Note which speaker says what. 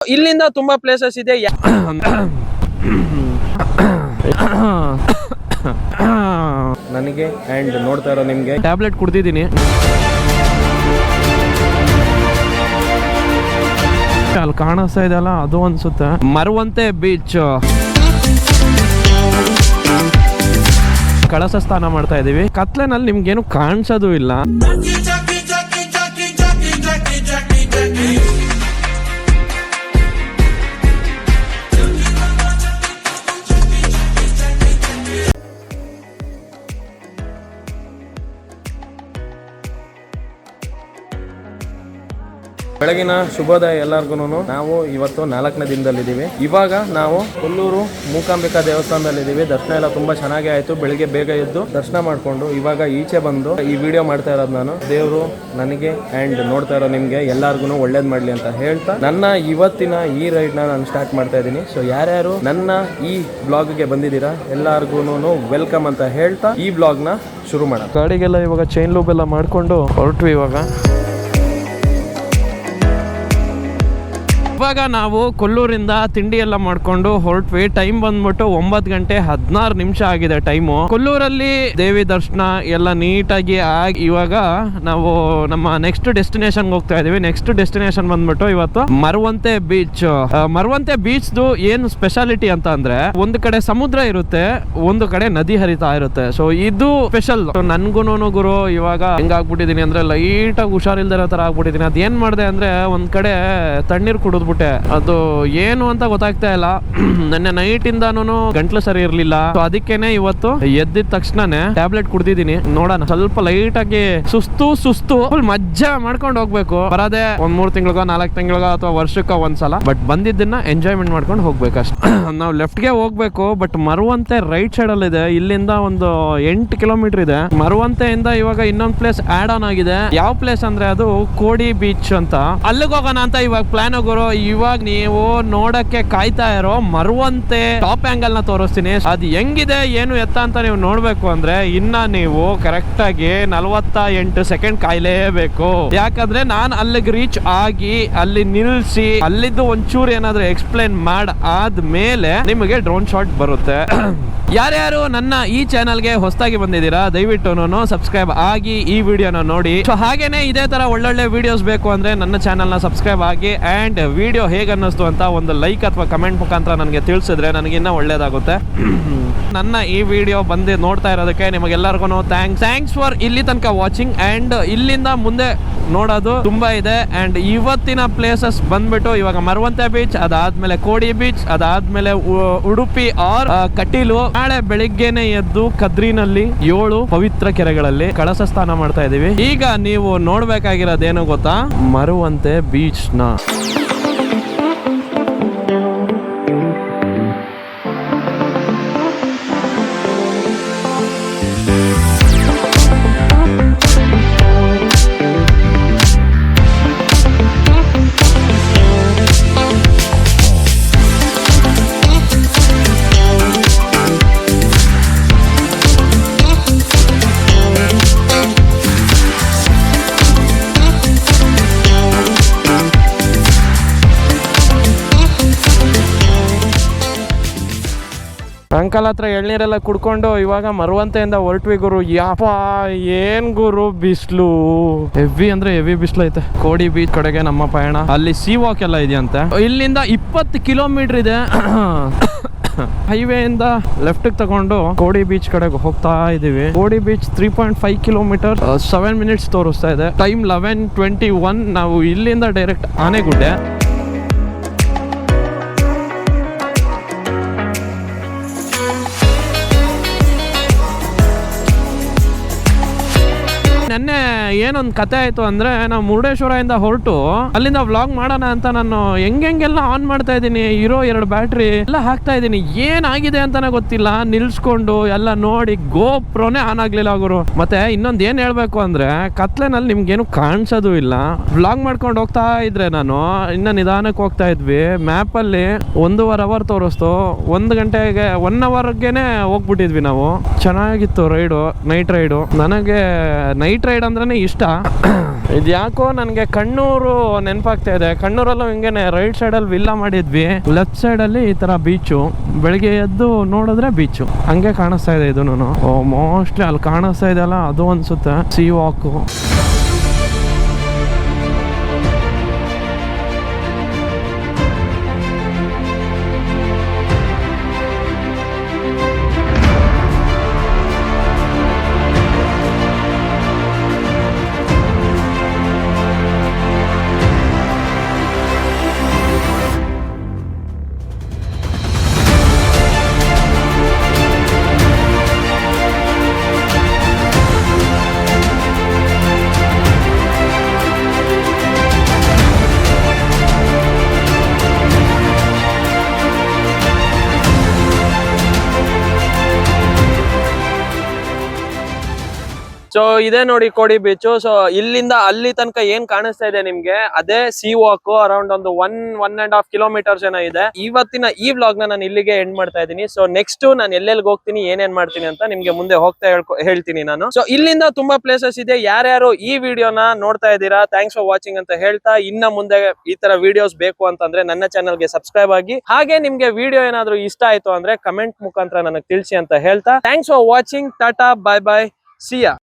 Speaker 1: ಇಲ್ಲಿಂದ ತುಂಬಾ ಪ್ಲೇಸಸ್ ಇದೆ. ನನಗೆ ಅಂಡ್ ನೋಡ್ತಾ ಇರೋ ನಿಮ್ಗೆ ಟ್ಯಾಬ್ಲೆಟ್ ಕುಡ್ದಿದ್ದೀನಿ. ಅಲ್ಲಿ ಕಾಣಿಸ್ತಾ ಇದೆಯಲ್ಲ ಅದು ಅನ್ಸುತ್ತೆ ಮರವಂತೆ ಬೀಚ್. ಕಳಸ ಸ್ನಾನ ಮಾಡ್ತಾ ಇದೀವಿ. ಕತ್ಲೆನಲ್ಲಿ ನಿಮ್ಗೇನು ಕಾಣಿಸೋದು ಇಲ್ಲ. ಬೆಳಗಿನ ಶುಭೋದಯ ಎಲ್ಲರಿಗೂ. ನಾವು ಇವತ್ತು 4ನೇ ದಿನದಲ್ಲಿದ್ದೀವಿ. ಇವಾಗ ನಾವು ಕೊಲ್ಲೂರು ಮೂಕಾಂಬಿಕಾ ದೇವಸ್ಥಾನದಲ್ಲಿದ್ದೀವಿ. ದರ್ಶನ ಎಲ್ಲ ತುಂಬಾ ಚೆನ್ನಾಗಿ ಆಯ್ತು. ಬೆಳಿಗ್ಗೆ ಬೇಗ ಎದ್ದು ದರ್ಶನ ಮಾಡ್ಕೊಂಡು ಇವಾಗ ಈಚೆ ಬಂದು ಈ ವಿಡಿಯೋ ಮಾಡ್ತಾ ಇರೋದು ನಾನು. ದೇವರು ನನಗೆ ಅಂಡ್ ನೋಡ್ತಾ ಇರೋ ನಿಮ್ಗೆ ಎಲ್ಲಾರ್ಗು ಒಳ್ಳೇದ್ ಮಾಡ್ಲಿ ಅಂತ ಹೇಳ್ತಾ ನನ್ನ ಇವತ್ತಿನ ಈ ರೈಡ್ ನಾನು ಸ್ಟಾರ್ಟ್ ಮಾಡ್ತಾ ಇದ್ದೀನಿ. ಸೊ ಯಾರ್ಯಾರು ನನ್ನ ಈ ಬ್ಲಾಗ್ಗೆ ಬಂದಿದ್ದೀರಾ ಎಲ್ಲಾರ್ಗು ವೆಲ್ಕಮ್ ಅಂತ ಹೇಳ್ತಾ ಈ ಬ್ಲಾಗ್ ನ ಶುರು ಮಾಡೋಣ. ಗಾಡಿಗೆಲ್ಲ ಇವಾಗ ಚೈನ್ ಲೂಬ್ ಎಲ್ಲ ಮಾಡ್ಕೊಂಡು ಹೊರಟ್ವಿ. ಇವಾಗ ನಾವು ಕೊಲ್ಲೂರಿಂದ ತಿಂಡಿ ಎಲ್ಲ ಮಾಡ್ಕೊಂಡು ಹೊರಟ್ವಿ. ಟೈಮ್ ಬಂದ್ಬಿಟ್ಟು 9:16 ಆಗಿದೆ ಟೈಮು. ಕೊಲ್ಲೂರಲ್ಲಿ ದೇವಿ ದರ್ಶನ ಎಲ್ಲ ನೀಟಾಗಿ ಆಗಿ ಇವಾಗ ನಾವು ನಮ್ಮ ನೆಕ್ಸ್ಟ್ ಡೆಸ್ಟಿನೇಷನ್ ಹೋಗ್ತಾ ಇದೀವಿ. ನೆಕ್ಸ್ಟ್ ಡೆಸ್ಟಿನೇಷನ್ ಬಂದ್ಬಿಟ್ಟು ಇವತ್ತು ಮರವಂತೆ ಬೀಚ್. ಮರವಂತೆ ಬೀಚ್ ಏನು ಸ್ಪೆಷಾಲಿಟಿ ಅಂತ ಅಂದ್ರೆ ಒಂದು ಕಡೆ ಸಮುದ್ರ ಇರುತ್ತೆ, ಒಂದು ಕಡೆ ನದಿ ಹರಿತಾ ಇರುತ್ತೆ. ಸೊ ಇದು ಸ್ಪೆಷಲ್. ನನ್ಗೂನು ಗುರು ಇವಾಗ ಹೆಂಗಾಗ್ಬಿಟ್ಟಿದೀನಿ ಅಂದ್ರೆ ಲೈಟ್ ಆಗಿ ಹುಷಾರಿಲ್ದಿರೋ ತರ ಆಗ್ಬಿಟ್ಟಿದೀನಿ. ಅದೇನ್ ಮಾಡಿದೆ ಅಂದ್ರೆ ಒಂದ್ ಕಡೆ ತಣ್ಣೀರ್ ಕುಡಿದ್ಬಿಟ್ಟೆ. ಅದು ಏನು ಅಂತ ಗೊತ್ತಾಗ್ತಾ ಇಲ್ಲ. ನನ್ನ ನೈಟ್ ಇಂದಾನು ಗಂಟ್ಲು ಸರಿ ಇರ್ಲಿಲ್ಲ. ಅದಕ್ಕೇನೆ ಇವತ್ತು ಎದ್ದಿದ ತಕ್ಷಣನೇ ಟ್ಯಾಬ್ಲೆಟ್ ಕುಡ್ದಿದ್ದೀನಿ. ನೋಡೋಣ, ಸ್ವಲ್ಪ ಲೈಟ್ ಆಗಿ ಸುಸ್ತು ಫುಲ್ ಮಜ್ಜಾ ಮಾಡ್ಕೊಂಡು ಹೋಗ್ಬೇಕು. ಬರೋದೇ ಒಂದ್ 3 ತಿಂಗಳಿಗೋ 4 ತಿಂಗಳಿಗೋ ಅಥವಾ ವರ್ಷಕ್ಕೋ ಒಂದ್ಸಲ. ಬಟ್ ಬಂದಿದ್ದನ್ನ ಎಂಜಾಯ್ಮೆಂಟ್ ಮಾಡ್ಕೊಂಡು ಹೋಗ್ಬೇಕಷ್ಟೇ. ನಾವು ಲೆಫ್ಟ್ ಗೆ ಹೋಗ್ಬೇಕು. ಬಟ್ ಮರವಂತೆ ರೈಟ್ ಸೈಡ್ ಅಲ್ಲಿ ಇದೆ. ಇಲ್ಲಿಂದ ಒಂದು 8 ಕಿಲೋಮೀಟರ್ ಇದೆ. ಮರವಂತೆಯಿಂದ ಇವಾಗ ಇನ್ನೊಂದ್ ಪ್ಲೇಸ್ ಆಡ್ ಆನ್ ಆಗಿದೆ. ಯಾವ ಪ್ಲೇಸ್ ಅಂದ್ರೆ ಅದು ಕೋಡಿ ಬೀಚ್ ಅಂತ. ಅಲ್ಲಿಗೆ ಹೋಗೋಣ ಅಂತ ಇವಾಗ ಪ್ಲಾನ್ ಹೋಗೋರು. ಇವಾಗ ನೀವು ನೋಡಕ್ಕೆ ಕಾಯ್ತಾ ಇರೋ ಮರವಂತೆ ಟಾಪ್ ಆಂಗಲ್ ನ ತೋರಿಸ್ತೀನಿ. ಅದು ಹೆಂಗಿದೆ ಏನು ಎತ್ತ ಅಂತ ನೀವು ನೋಡ್ಬೇಕು ಅಂದ್ರೆ ಇನ್ನ ನೀವು ಕರೆಕ್ಟ್ ಆಗಿ 48 ಸೆಕೆಂಡ್ ಕಾಯ್ಲೇಬೇಕು. ಯಾಕಂದ್ರೆ ನಾನು ಅಲ್ಲಿಗೆ ರೀಚ್ ಆಗಿ ಅಲ್ಲಿ ನಿಲ್ಸಿ ಅಲ್ಲಿದ್ದು ಒಂಚೂರು ಏನಾದ್ರೂ ಎಕ್ಸ್ಪ್ಲೇನ್ ಆದ್ಮೇಲೆ ನಿಮಗೆ ಡ್ರೋನ್ ಶಾಟ್ ಬರುತ್ತೆ. ಯಾರ್ಯಾರು ನನ್ನ ಈ ಚಾನಲ್ಗೆ ಹೊಸದಾಗಿ ಬಂದಿದ್ದೀರಾ ದಯವಿಟ್ಟು ಸಬ್ಸ್ಕ್ರೈಬ್ ಆಗಿ ಈ ವಿಡಿಯೋನ ನೋಡಿ. ಸೊ ಹಾಗೇನೆ ಇದೇ ತರ ಒಳ್ಳೊಳ್ಳೆ ವಿಡಿಯೋಸ್ ಬೇಕು ಅಂದ್ರೆ ನನ್ನ ಚಾನಲ್ ನ ಸಬ್ಸ್ಕ್ರೈಬ್ ಆಗಿ ಅಂಡ್ ವಿಡಿಯೋ ಹೇಗೆ ಅನ್ನಿಸ್ತು ಅಂತ ಒಂದು ಲೈಕ್ ಅಥವಾ ಕಮೆಂಟ್ ಮುಖಾಂತರ ನನಗೆ ತಿಳಿಸಿದ್ರೆ ನನಗಿನ್ನ ಒಳ್ಳೇದಾಗುತ್ತೆ. ನನ್ನ ಈ ವಿಡಿಯೋ ಬಂದು ನೋಡ್ತಾ ಇರೋದಕ್ಕೆ ನಿಮಗೆಲ್ಲರಿಗೂ ಥ್ಯಾಂಕ್ಸ್ ಫಾರ್ ಇಲ್ಲಿ ತನಕ ವಾಚಿಂಗ್. ಅಂಡ್ ಇಲ್ಲಿಂದ ಮುಂದೆ ನೋಡೋದು ತುಂಬಾ ಇದೆ. ಅಂಡ್ ಇವತ್ತಿನ ಪ್ಲೇಸಸ್ ಬಂದ್ಬಿಟ್ಟು ಇವಾಗ ಮರವಂತೆ ಬೀಚ್, ಅದಾದ್ಮೇಲೆ ಕೋಡಿ ಬೀಚ್, ಅದಾದ್ಮೇಲೆ ಉಡುಪಿ ಆರ್ ಕಟೀಲು. ನಾಳೆ ಬೆಳಿಗ್ಗೆನೆ ಎದ್ದು ಕದ್ರಿನಲ್ಲಿ 7 ಪವಿತ್ರ ಕೆರೆಗಳಲ್ಲಿ ಕಳಸ ಸ್ನಾನ ಮಾಡ್ತಾ ಇದೀವಿ. ಈಗ ನೀವು ನೋಡ್ಬೇಕಾಗಿರೋದೇನು ಗೊತ್ತಾ, ಮರವಂತೆ ಬೀಚ್ ನ. ಅಂಕಲ್ ಹತ್ರ ಎಳ್ನೀರೆಲ್ಲ ಕುಡ್ಕೊಂಡು ಇವಾಗ ಮರವಂತೆಯಿಂದ ಹೊರಟ್ವಿ ಗುರು. ಯಾಪ ಏನ್ ಗುರು ಬಿಸ್ಲು, ಹೆವಿ ಅಂದ್ರೆ ಹೆವಿ ಬಿಸ್ಲು ಐತೆ. ಕೋಡಿ ಬೀಚ್ ಕಡೆಗೆ ನಮ್ಮ ಪಯಣ. ಅಲ್ಲಿ ಸೀ ವಾಕ್ ಎಲ್ಲ ಇದೆಯಂತೆ. ಇಲ್ಲಿಂದ 20 ಕಿಲೋಮೀಟರ್ ಇದೆ. ಹೈವೇ ಇಂದ ಲೆಫ್ಟ್ ತಗೊಂಡು ಕೋಡಿ ಬೀಚ್ ಕಡೆಗೆ ಹೋಗ್ತಾ ಇದೀವಿ. ಕೋಡಿ ಬೀಚ್ 3.5 ಕಿಲೋಮೀಟರ್ 7 ಮಿನಿಟ್ಸ್ ತೋರಿಸ್ತಾ ಇದೆ. ಟೈಮ್ 11:21. ನಾವು ಇಲ್ಲಿಂದ ಡೈರೆಕ್ಟ್ ಆನೆಗುಡ್ಡೆ. ನೆನ್ನೆ ಏನೊಂದು ಕತೆ ಆಯ್ತು ಅಂದ್ರೆ, ನಾವು ಮುರುಡೇಶ್ವರದಿಂದ ಹೊರಟು ಅಲ್ಲಿಂದ ವ್ಲಾಗ್ ಮಾಡೋಣ ಅಂತ ನಾನು ಹೆಂಗೆಲ್ಲ ಆನ್ ಮಾಡ್ತಾ ಇದ್ದೀನಿ. ಇರೋ 2 ಬ್ಯಾಟ್ರಿ ಎಲ್ಲ ಹಾಕ್ತಾ ಇದ್ದೀನಿ. ಏನಾಗಿದೆ ಅಂತಾನೆ ಗೊತ್ತಿಲ್ಲ. ನಿಲ್ಸ್ಕೊಂಡು ಎಲ್ಲ ನೋಡಿ ಗೋಪ್ರೋನೇ ಆನ್ ಆಗ್ಲಿಲ್ಲ ಗುರು. ಮತ್ತೆ ಇನ್ನೊಂದು ಏನ್ ಹೇಳ್ಬೇಕು ಅಂದ್ರೆ, ಕತ್ಲೆನಲ್ಲಿ ನಿಮ್ಗೇನು ಕಾಣಿಸೋದು ಇಲ್ಲ. ವ್ಲಾಗ್ ಮಾಡ್ಕೊಂಡು ಹೋಗ್ತಾ ಇದ್ರೆ ನಾನು ಇನ್ನ ನಿಧಾನಕ್ಕೆ ಹೋಗ್ತಾ ಇದ್ವಿ. ಮ್ಯಾಪ್ ಅಲ್ಲಿ 1.5 ಅವರ್ ತೋರಿಸ್ತು. 1 ಗಂಟೆಗೆ 1 ಅವರ್ಗೆನೆ ಹೋಗ್ಬಿಟ್ಟಿದ್ವಿ ನಾವು. ಚೆನ್ನಾಗಿತ್ತು ರೈಡು, ನೈಟ್ ರೈಡು. ನನಗೆ ನೈಟ್ ರೈಡ್ ಅಂದ್ರೆ ಇಷ್ಟ. ಇದ್ಯಾಕೋ ನನಗೆ ಕಣ್ಣೂರು ನೆನಪಾಗ್ತಾ ಇದೆ. ಕಣ್ಣೂರಲ್ಲೂ ಹಿಂಗೇನೆ ರೈಟ್ ಸೈಡಲ್ಲಿ ವಿಲ್ಲಾ ಮಾಡಿದ್ವಿ, ಲೆಫ್ಟ್ ಸೈಡಲ್ಲಿ ಈ ತರ ಬೀಚು. ಬೆಳಿಗ್ಗೆ ಎದ್ದು ನೋಡಿದ್ರೆ ಬೀಚು ಹಂಗೆ ಕಾಣಿಸ್ತಾ ಇದೆ. ಇದು ಮೋಸ್ಟ್ಲಿ ಅಲ್ಲಿ ಕಾಣಿಸ್ತಾ ಇದೆಯಲ್ಲ ಅದು ಅನ್ಸುತ್ತೆ ಸೀ ವಾಕು. ಸೊ ಇದೇ ನೋಡಿ ಕೋಡಿ ಬೀಚು. ಸೊ ಇಲ್ಲಿಂದ ಅಲ್ಲಿ ತನಕ ಏನ್ ಕಾಣಿಸ್ತಾ ಇದೆ ನಿಮ್ಗೆ ಅದೇ ಸೀ ವಾಕ್. ಅರೌಂಡ್ ಒಂದು 1.5 ಕಿಲೋಮೀಟರ್ಸ್ ಏನೋ ಇದೆ. ಇವತ್ತಿನ ಈ ವ್ಲಾಗ್ ನಾನು ಇಲ್ಲಿಗೆ ಎಂಡ್ ಮಾಡ್ತಾ ಇದ್ದೀನಿ. ಸೊ ನೆಕ್ಸ್ಟ್ ನಾನು ಎಲ್ಲೆಲ್ಲಿ ಹೋಗ್ತೀನಿ ಏನೇನ್ ಮಾಡ್ತೀನಿ ಅಂತ ನಿಮ್ಗೆ ಮುಂದೆ ಹೋಗ್ತಾ ಹೇಳ್ತೀನಿ ನಾನು. ಸೊ ಇಲ್ಲಿಂದ ತುಂಬಾ ಪ್ಲೇಸಸ್ ಇದೆ. ಯಾರ್ಯಾರು ಈ ವಿಡಿಯೋನ ನೋಡ್ತಾ ಇದ್ದೀರಾ ಥ್ಯಾಂಕ್ಸ್ ಫಾರ್ ವಾಚಿಂಗ್ ಅಂತ ಹೇಳ್ತಾ, ಇನ್ನ ಮುಂದೆ ಈ ತರ ವಿಡಿಯೋಸ್ ಬೇಕು ಅಂತಂದ್ರೆ ನನ್ನ ಚಾನಲ್ಗೆ ಸಬ್ಸ್ಕ್ರೈಬ್ ಆಗಿ, ಹಾಗೆ ನಿಮ್ಗೆ ವಿಡಿಯೋ ಏನಾದ್ರು ಇಷ್ಟ ಆಯ್ತು ಅಂದ್ರೆ ಕಮೆಂಟ್ ಮುಖಾಂತರ ನನಗೆ ತಿಳಿಸಿ ಅಂತ ಹೇಳ್ತಾ thanks for watching. Tata, bye bye, Siya.